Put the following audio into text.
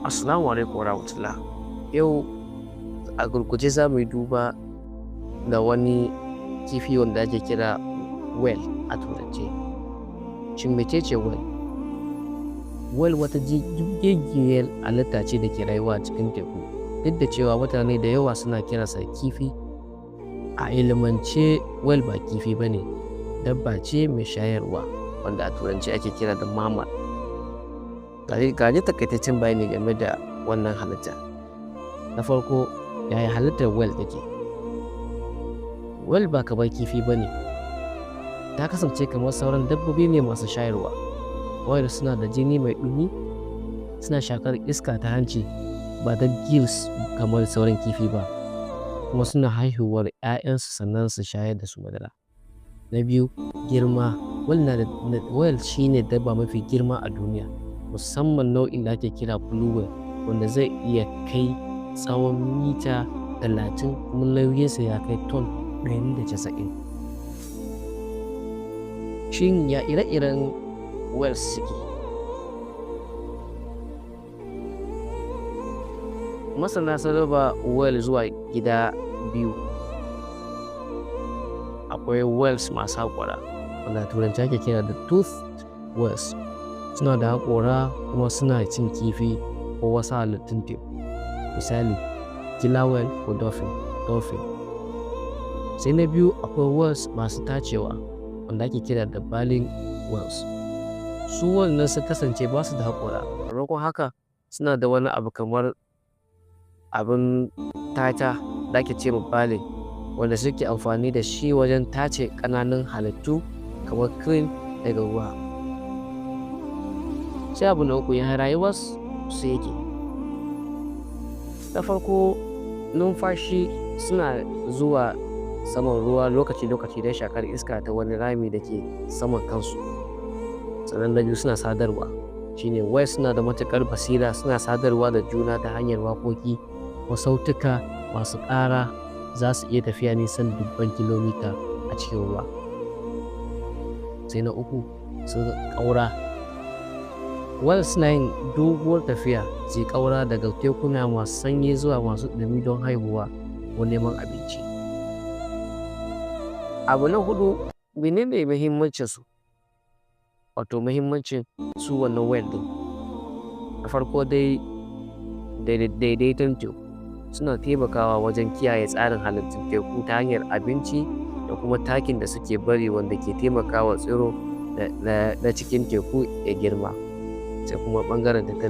Assalamu alaikum warahmatullah. Yau a gurguje za mu yi duba da wani kifi wanda ake kira whale a turance. Shin mecece whale? Whale wata jirgiyar halitta ce da ke rayuwa a cikin teku. Duk da cewa mutane da yawa suna kiransa kifi, a ilimance whale ba kifi ba ne, dabba ce mai shayarwa wanda a turance ake kira da mammal. Ga takaitaccen bayani game da wannan halitta. Na farko, yaya halittar whale take? Whale ba kamar kifi ba ne, ta kasance kamar sauran dabbobi ne masu shayarwa. Whale suna da jini mai ɗumi, suna shakar iska ta hanci ba ta gills kamar sauran kifi ba, kuma suna haihuwar 'ya'yansu sannan su shayar da su madara. Na biyu, girma. Whale shine dabba mafi girma a duniya, musamman nau'in da ake kira blue whale, wanda zai iya kai tsawon mita 30 kuma nauyinsa ya kai ton 190. Shin ya ire-iren whales suke? Masana sun raba whale zuwa gida biyu. Akwai whales masu haƙora, wanda turanci ake kira da toothed whales. Suna da haƙora kuma suna cin kifi ko wasu halittun teku. Misali, killer whale ko dolphin. Sai na biyu, akwai whales masu tacewa wanda ake kira da baleen whales. Su wannan sun kasance ba su da haƙora, maimakon haka suna da wani abu kamar abin tata da ake ce ma baleen, wanda suke amfani da shi wajen tace ƙananan halittu kamar krill daga ruwa. Sai abu na uku, ya rayuwar su yake. Na farko, numfashi suna zuwa saman ruwa lokaci-lokaci don shakar iska ta wani rami da ke saman kansu. Sannan na biyu, suna sadarwa. Shine whales suna da matuƙar basira, suna sadarwa da juna ta hanyar waƙoƙi ko sautuka masu ƙara. Za su iya tafiya nisan dubban kilomita a cikin ruwa. Sai na uku, sun ƙaura. Whales suna yin doguwar tafiya su ƙaura daga tekuna masu sanyi zuwa masu ɗumi don haihuwa ko neman abinci. Abu na hudu, menene muhimmancinsu? Wato muhimmancin su wannan whale ɗin. Na farko dai, daidaiton teku. Suna taimakawa wajen kiyaye tsarin halittun teku ta hanyar abinci da kuma takin da suke bari, wanda ke taimakawa tsiro na cikin teku ya girma. Sai kuma ɓangaren tattalin